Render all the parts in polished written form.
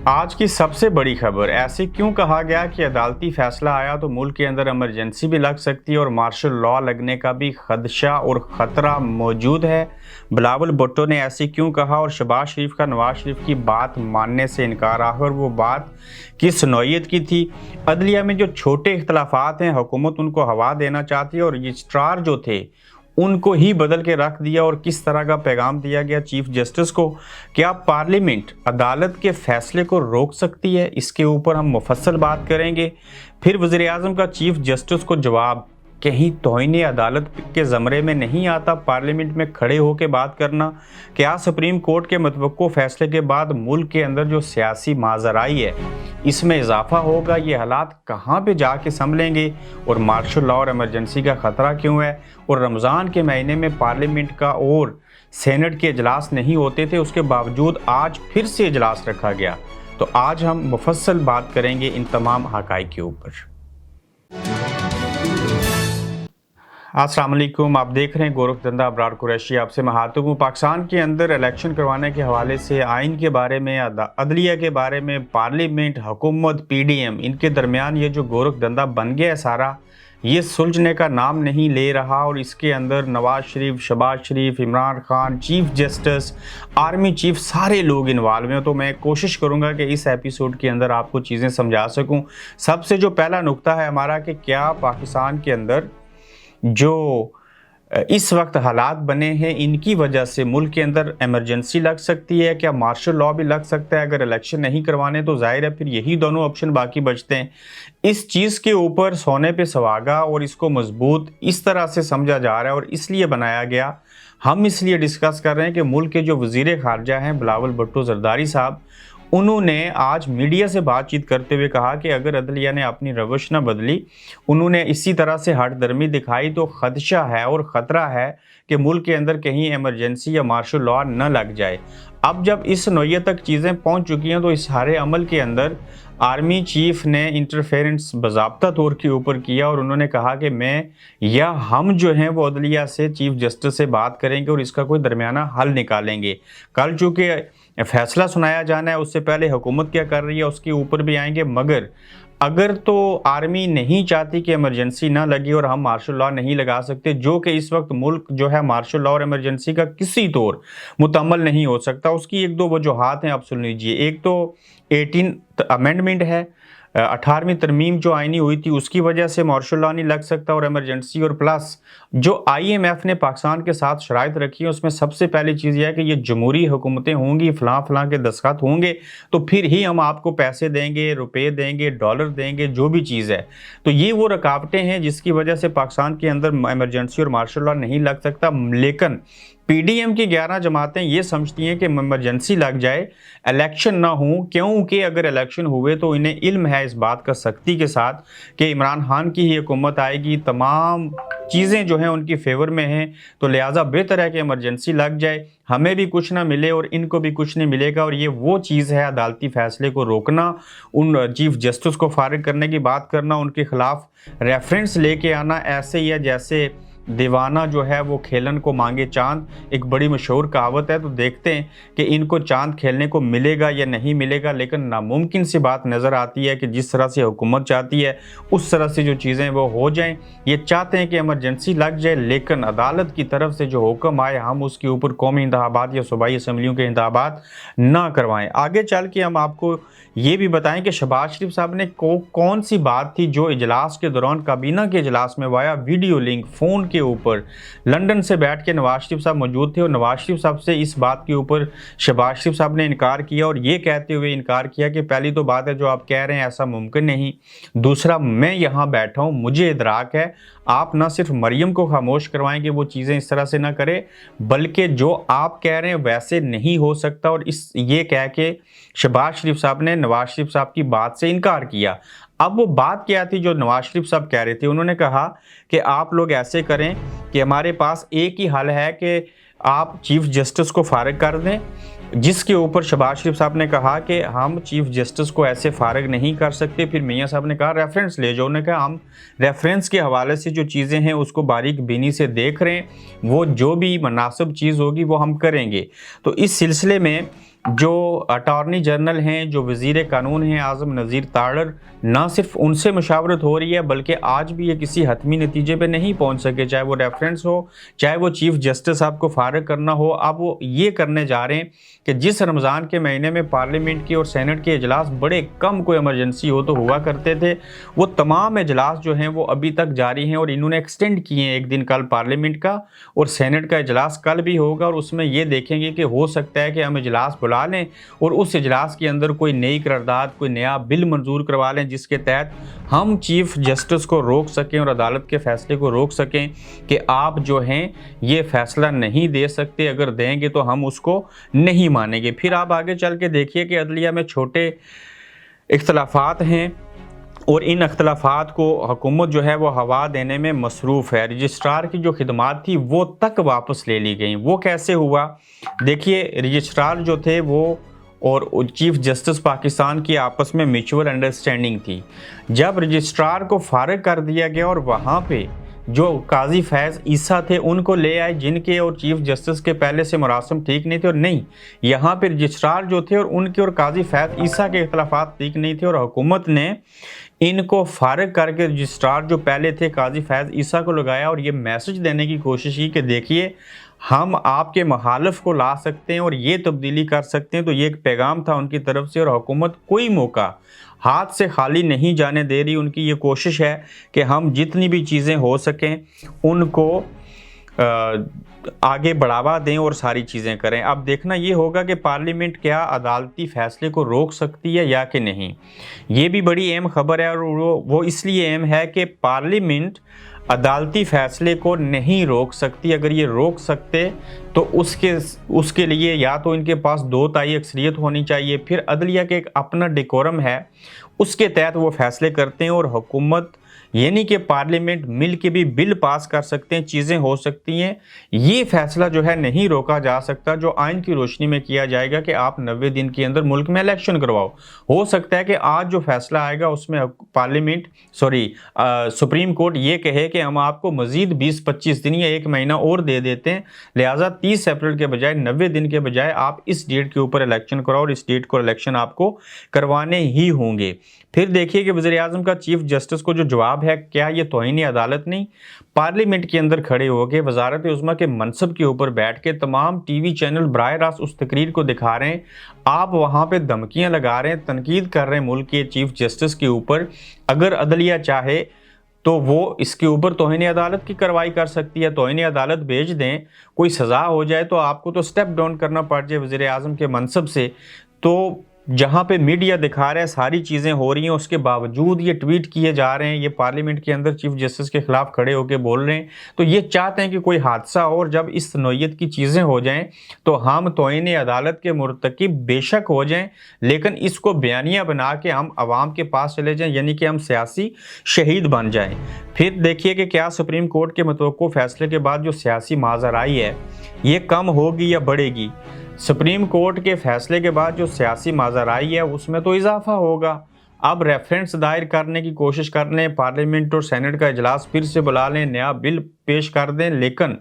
आज की सबसे बड़ी खबर, ऐसे क्यों कहा गया कि अदालती फैसला आया तो मुल्क के अंदर इमरजेंसी भी लग सकती है और मार्शल लॉ लगने का भी खदशा और ख़तरा मौजूद है। बिलावल भुट्टो ने ऐसे क्यों कहा और शहबाज शरीफ का नवाज शरीफ की बात मानने से इनकार, आखिर वो बात किस नौयत की थी। अदलिया में जो छोटे इख्तलाफात हैं, हुकूमत उनको हवा देना चाहती है और रजिस्ट्रार जो थे उनको ही बदल के रख दिया। और किस तरह का पैगाम दिया गया चीफ जस्टिस को, क्या पार्लियामेंट अदालत के फैसले को रोक सकती है, इसके ऊपर हम मुफस्सल बात करेंगे। फिर वज़ीर-ए-आज़म का चीफ जस्टिस को जवाब, कहीं तौहीन अदालत के ज़मरे में नहीं आता पार्लियामेंट में खड़े होकर बात करना। क्या सुप्रीम कोर्ट के मतवक्को फैसले के बाद मुल्क के अंदर जो सियासी माजराई है इसमें इजाफा होगा, ये हालात कहाँ पे जाके संभलेंगे और मार्शल लॉ और इमरजेंसी का ख़तरा क्यों है। और रमज़ान के महीने में पार्लियामेंट का और सेनेट के इजलास नहीं होते थे, उसके बावजूद आज फिर से इजलास रखा गया। तो आज हम मुफस्सल बात करेंगे इन तमाम हक़ाइक़ के ऊपर। अस्सलाम वालेकुम, आप देख रहे हैं गोरखधंधा अबरार कुरैशी। आपसे महातुब हूँ। पाकिस्तान के अंदर इलेक्शन करवाने के हवाले से आइन के बारे में, अदलिया के बारे में, पार्लियामेंट, हुकूमत, पीडीएम, इनके दरमियान ये जो गोरखधंधा बन गया है सारा, ये सुलझने का नाम नहीं ले रहा। और इसके अंदर Nawaz Sharif, Shahbaz Sharif, Imran Khan, chief justice, army chief, सारे लोग इन्वॉल्व हैं। तो मैं कोशिश करूंगा कि इस एपिसोड के अंदर आपको चीज़ें समझा सकूं। सबसे जो पहला नुक्ता है हमारा कि क्या पाकिस्तान के अंदर जो इस वक्त हालात बने हैं इनकी वजह से मुल्क के अंदर इमरजेंसी लग सकती है, क्या मार्शल लॉ भी लग सकता है। अगर इलेक्शन नहीं करवाने तो जाहिर है फिर यही दोनों ऑप्शन बाकी बचते हैं। इस चीज़ के ऊपर सोने पे सुहागा और इसको मजबूत इस तरह से समझा जा रहा है और इसलिए बनाया गया, हम इसलिए डिस्कस कर रहे हैं कि मुल्क के जो वज़ीर ख़ारजा हैं बिलावल भुट्टो ज़रदारी साहब, उन्होंने आज मीडिया से बातचीत करते हुए कहा कि अगर अदलिया ने अपनी रवश न बदली, उन्होंने इसी तरह से हट दर्मी दिखाई तो खदशा है और ख़तरा है कि मुल्क के अंदर कहीं इमरजेंसी या मार्शल लॉ न लग जाए। अब जब इस नौयत तक चीज़ें पहुंच चुकी हैं तो इस सारे अमल के अंदर आर्मी चीफ ने इंटरफेरेंस बाज़ाब्ता तौर के ऊपर किया और उन्होंने कहा कि मैं या हम जो हैं वो अदलिया से, चीफ जस्टिस से बात करेंगे और इसका कोई दरमियाना हल निकालेंगे। कल चूँकि फैसला सुनाया जाना है, उससे पहले हुकूमत क्या कर रही है उसके ऊपर भी आएंगे। मगर अगर तो आर्मी नहीं चाहती कि इमरजेंसी ना लगे और हम मार्शल लॉ नहीं लगा सकते, जो कि इस वक्त मुल्क जो है मार्शल लॉ और इमरजेंसी का किसी तौर मुकम्मल नहीं हो सकता, उसकी एक दो वजूहात हैं, आप सुन लीजिए। एक तो 18th अमेंडमेंट है, 18वीं तरमीम जो आईनी हुई थी उसकी वजह से मार्शल लॉ नहीं लग सकता और इमरजेंसी। और प्लस जो IMF ने पाकिस्तान के साथ शराइत रखी है उसमें सबसे पहली चीज़ यह है कि ये जमहूरी हुकूमतें होंगी, फ़लाँ के दस्तखत होंगे तो फिर ही हम आपको पैसे देंगे, रुपए देंगे, डॉलर देंगे, जो भी चीज़ है। तो ये वो रुकावटें हैं जिसकी वजह से पाकिस्तान के अंदर इमरजेंसी और मार्शल लॉ नहीं लग सकता। लेकिन पीडीएम की 11 जमातें ये समझती हैं कि इमरजेंसी लग जाए, इलेक्शन ना हो, क्योंकि अगर इलेक्शन हुए तो इन्हें इल्म है इस बात का सख्ती के साथ कि इमरान खान की ही हुकूमत आएगी, तमाम चीज़ें जो हैं उनकी फेवर में हैं, तो लिहाजा बेहतर है कि इमरजेंसी लग जाए, हमें भी कुछ ना मिले और इनको भी कुछ नहीं मिलेगा। और ये वो चीज़ है, अदालती फैसले को रोकना, उन चीफ जस्टिस को फारिग करने की बात करना, उनके खिलाफ रेफरेंस लेके आना, ऐसे ही है जैसे दीवाना जो है वो खेलन को मांगे चांद, एक बड़ी मशहूर कहावत है। तो देखते हैं कि इनको चांद खेलने को मिलेगा या नहीं मिलेगा। लेकिन नामुमकिन सी बात नज़र आती है कि जिस तरह से हुकूमत चाहती है उस तरह से जो चीज़ें वो हो जाएं। ये चाहते हैं कि इमरजेंसी लग जाए, लेकिन अदालत की तरफ से जो हुक्म आए हम उसके ऊपर कौमी इंतखाबात या सूबाई असम्बलियों के इंतखाबात ना करवाएं। आगे चल के हम आपको ये भी बताएं कि शहबाज शरीफ साहब ने कौन सी बात थी जो इजलास के दौरान, काबीना के इजलास में वाया वीडियो लिंक फ़ोन के ऊपर लंदन से बैठ के नवाज शरीफ साहब मौजूद थे और नवाज शरीफ साहब से इस बात के ऊपर शहबाज शरीफ साहब ने इनकार किया और ये कहते हुए इनकार किया कि पहली तो बात है जो आप कह रहे हैं ऐसा मुमकिन नहीं, दूसरा मैं यहाँ बैठा हूँ, मुझे इदराक है, आप ना सिर्फ मरियम को खामोश करवाएं कि वो चीज़ें इस तरह से ना करे, बल्कि जो आप कह रहे हैं वैसे नहीं हो सकता। और इस ये कह के शहबाज शरीफ साहब ने नवाज शरीफ साहब की बात से इनकार किया। अब वो बात क्या थी जो नवाज शरीफ साहब कह रहे थे, उन्होंने कहा कि आप लोग ऐसे करें कि हमारे पास एक ही हल है कि आप चीफ जस्टिस को फारिग कर दें, जिसके ऊपर शहबाज शरीफ साहब ने कहा कि हम चीफ जस्टिस को ऐसे फारिग नहीं कर सकते। फिर मियाँ साहब ने कहा रेफरेंस ले जाओ, उन्होंने कहा हम रेफरेंस के हवाले से जो चीज़ें हैं उसको बारीक बीनी से देख रहे हैं, वो जो भी मुनासिब चीज़ होगी वो हम करेंगे। तो इस सिलसिले में जो अटॉर्नी जनरल हैं, जो वज़ीर कानून हैं आज़म नज़ीर तारड़, ना सिर्फ उनसे मशावरत हो रही है बल्कि आज भी ये किसी हतमी नतीजे पे नहीं पहुंच सके, चाहे वो रेफरेंस हो, चाहे वो चीफ जस्टिस साहब को फारग करना हो। अब वो ये करने जा रहे हैं कि जिस रमज़ान के महीने में पार्लियामेंट की और सेनेट के इजलास बड़े कम कोई इमरजेंसी हो तो हुआ करते थे, वो तमाम इजलास जो हैं वो अभी तक जारी हैं और इन्होंने एक्सटेंड किए हैं एक दिन। कल पार्लियामेंट का और सेनेट का इजलास कल भी होगा और उसमें ये देखेंगे कि हो सकता है कि हम इजलास बुला लें और उस इजलास के अंदर कोई नई करारदाद, कोई नया बिल मंजूर करवा लें जिसके तहत हम चीफ जस्टिस को रोक सकें और अदालत के फैसले को रोक सकें कि आप जो हैं ये फैसला नहीं दे सकते, अगर देंगे तो हम उसको नहीं मानेंगे। फिर आप आगे चल के देखिए कि अदलिया में छोटे इख्तलाफात हैं और इन अख्तलाफात को हुकूमत जो है वो हवा देने में मसरूफ़ है। रजिस्ट्रार की जो खिदमात थी वो तक वापस ले ली गई। वो कैसे हुआ? देखिए, रजिस्ट्रार जो थे वो और चीफ जस्टिस पाकिस्तान की आपस में म्यूचुअल अंडरस्टैंडिंग थी। जब रजिस्ट्रार को फारिग कर दिया गया और वहाँ पे जो काजी फैज़ ईसा थे उनको ले आए, जिनके और चीफ जस्टिस के पहले से मुरासम ठीक नहीं थे, और नहीं, यहाँ पे रजिस्ट्रार जो थे और उनके और काजी फैज़ ईसा के इख्तलाफात ठीक नहीं थे और हुकूमत ने इनको फारिग करके रजिस्ट्रार जो पहले थे काजी फैज़ ईसा को लगाया और ये मैसेज देने की कोशिश की कि देखिए हम आपके मुखालिफ को ला सकते हैं और ये तब्दीली कर सकते हैं। तो ये एक पैगाम था उनकी तरफ से और हुकूमत कोई मौका हाथ से खाली नहीं जाने दे रही। उनकी ये कोशिश है कि हम जितनी भी चीज़ें हो सकें उनको आगे बढ़ावा दें और सारी चीज़ें करें। अब देखना ये होगा कि पार्लियामेंट क्या अदालती फ़ैसले को रोक सकती है या कि नहीं। ये भी बड़ी अहम खबर है और वो इसलिए अहम है कि पार्लियामेंट अदालती फ़ैसले को नहीं रोक सकती। अगर ये रोक सकते तो उसके लिए या तो इनके पास 2/3 अक्सरियत होनी चाहिए, फिर अदलिया के एक अपना डेकोरम है उसके तहत वो फ़ैसले करते हैं और हुकूमत यानी कि पार्लियामेंट मिल के भी बिल पास कर सकते हैं, चीज़ें हो सकती हैं। ये फैसला जो है नहीं रोका जा सकता जो आइन की रोशनी में किया जाएगा कि आप 90 दिन के अंदर मुल्क में इलेक्शन करवाओ। हो सकता है कि आज जो फैसला आएगा उसमें सुप्रीम कोर्ट ये कहे कि हम आपको मजीद 20-25 दिन या 1 महीना और दे देते हैं, लिहाजा 30 अप्रैल के बजाय 90 दिन के बजाय आप इस डेट के ऊपर इलेक्शन कराओ और इस डेट को इलेक्शन आपको करवाने ही होंगे। फिर देखिए कि वज़ीर आज़म का चीफ जस्टिस को जो जवाब है, क्या ये तौहीन अदालत नहीं? पार्लियामेंट के अंदर खड़े होकर वजारत उज़्मा के मनसब के ऊपर बैठ के तमाम टीवी चैनल बराह रास्त उस तकरीर को दिखा रहे हैं, आप वहाँ पे धमकियाँ लगा रहे हैं, तनकीद कर रहे हैं मुल्क के चीफ जस्टिस के ऊपर। अगर अदलिया चाहे तो वो इसके ऊपर तौहीन अदालत की कार्रवाई कर सकती है, तौहीन अदालत भेज दें, कोई सज़ा हो जाए तो आपको तो स्टेप डाउन करना पड़ जाए वज़ीर आज़म के मनसब से। तो जहाँ पे मीडिया दिखा रहा है सारी चीज़ें हो रही हैं, उसके बावजूद ये ट्वीट किए जा रहे हैं, ये पार्लियामेंट के अंदर चीफ जस्टिस के खिलाफ खड़े होकर बोल रहे हैं। तो ये चाहते हैं कि कोई हादसा हो और जब इस नौयत की चीज़ें हो जाएं तो हम तौहीन अदालत के मुर्तकिब बेशक हो जाएं, लेकिन इसको बयानिया बना के हम आवाम के पास चले जाएं, यानी कि हम सियासी शहीद बन जाएं। फिर देखिए कि क्या सुप्रीम कोर्ट के मुतवक्को फैसले के बाद जो सियासी माजराई है ये कम होगी या बढ़ेगी? सुप्रीम कोर्ट के फैसले के बाद जो सियासी माजराई है उसमें तो इजाफा होगा। अब रेफरेंस दायर करने की कोशिश कर लें, पार्लियामेंट और सेनेट का इजलास फिर से बुला लें, नया बिल पेश कर दें, लेकिन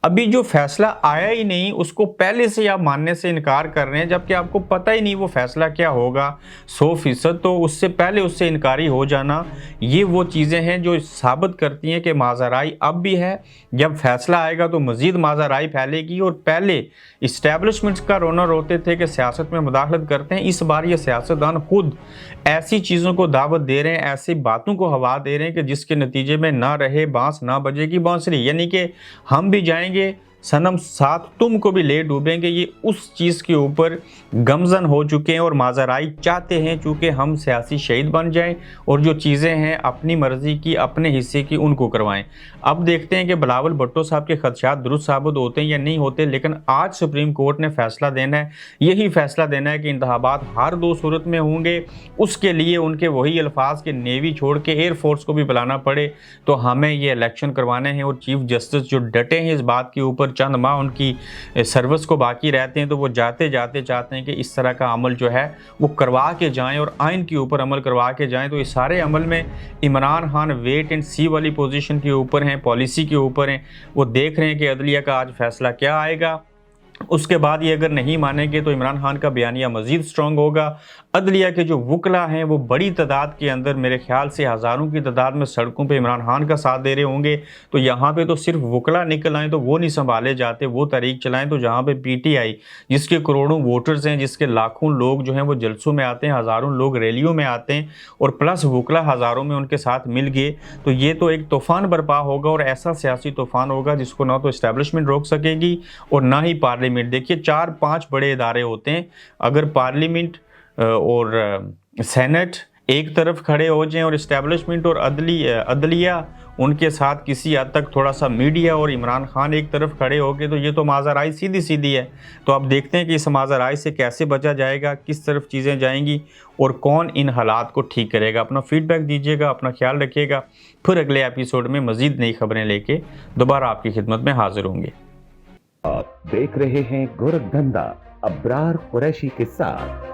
अभी जो फैसला आया ही नहीं उसको पहले से आप मानने से इनकार कर रहे हैं, जबकि आपको पता ही नहीं वो फैसला क्या होगा 100%। तो उससे पहले उससे इनकारी हो जाना, ये वो चीज़ें हैं जो साबित करती हैं कि माजराई अब भी है। जब फैसला आएगा तो मज़ीद माजराई फैलेगी। और पहले इस्टेब्लिशमेंट्स का रोना रोते थे कि सियासत में मुदाखलत करते हैं, इस बार ये सियासतदान खुद ऐसी चीज़ों को दावत दे रहे हैं, ऐसी बातों को हवा दे रहे हैं कि जिसके नतीजे में ना रहे बांस ना बजेगी बांसुरी, यानी कि हम भी जाएंगे सनम साथ तुमको भी ले डूबेंगे। ये उस चीज़ के ऊपर गमजन हो चुके हैं और माजराई चाहते हैं चूँकि हम सियासी शहीद बन जाएं और जो चीज़ें हैं अपनी मर्ज़ी की अपने हिस्से की उनको करवाएं। अब देखते हैं कि बिलावल भुट्टो साहब के खदशात दुरुस्त साबित होते हैं या नहीं होते, लेकिन आज सुप्रीम कोर्ट ने फैसला देना है, यही फैसला देना है कि इंतखाबात हर 2 सूरत में होंगे। उसके लिए उनके वही अल्फाज के नेवी छोड़ के एयरफोर्स को भी बुलाना पड़े तो हमें ये इलेक्शन करवाने हैं। और चीफ जस्टिस जो डटे हैं इस बात के ऊपर, चंद माह उनकी सर्विस को बाकी रहते हैं, तो वो जाते जाते चाहते हैं कि इस तरह का अमल जो है वो करवा के जाएं और आइन के ऊपर अमल करवा के जाएं। तो इस सारे अमल में इमरान खान वेट एंड सी वाली पोजीशन के ऊपर हैं, पॉलिसी के ऊपर हैं। वो देख रहे हैं कि अदलिया का आज फैसला क्या आएगा। उसके बाद ये अगर नहीं मानेंगे तो इमरान खान का बयानिया मज़ीद स्ट्रॉन्ग होगा। अदलिया के जो वकला हैं वो बड़ी तादाद के अंदर, मेरे ख्याल से हज़ारों की तादाद में सड़कों पे इमरान खान का साथ दे रहे होंगे। तो यहाँ पे तो सिर्फ वकला निकल आएँ तो वो नहीं संभाले जाते, वो तहरीक चलाएँ। तो जहाँ पे पीटीआई जिसके करोड़ों वोटर्स हैं, जिसके लाखों लोग जो हैं वो जलसों में आते हैं, हज़ारों लोग रैलियों में आते हैं और प्लस वकला हज़ारों में उनके साथ मिल गए, तो ये तो एक तूफ़ान बर्पा होगा और ऐसा सियासी तूफ़ान होगा जिसको ना तो इस्टेब्लिशमेंट रोक सकेगी और ना ही पार्लियामेंट। देखिए 4-5 बड़े इदारे होते हैं, अगर पार्लियामेंट और सेनेट एक तरफ खड़े हो जाएं और इस्टेब्लिशमेंट और अदलिया उनके साथ किसी हद तक थोड़ा सा मीडिया और इमरान खान एक तरफ खड़े हो गए, तो ये तो माज़राई सीधी सीधी है। तो अब देखते हैं कि इस माज़राई से कैसे बचा जाएगा, किस तरफ चीज़ें जाएंगी और कौन इन हालात को ठीक करेगा। अपना फीडबैक दीजिएगा, अपना ख्याल रखिएगा। फिर अगले एपिसोड में मज़ीद नई खबरें लेके दोबारा आपकी खिदमत में हाजिर होंगे। आप देख रहे हैं गोरखधंधा अब्रार कुरैशी के साथ।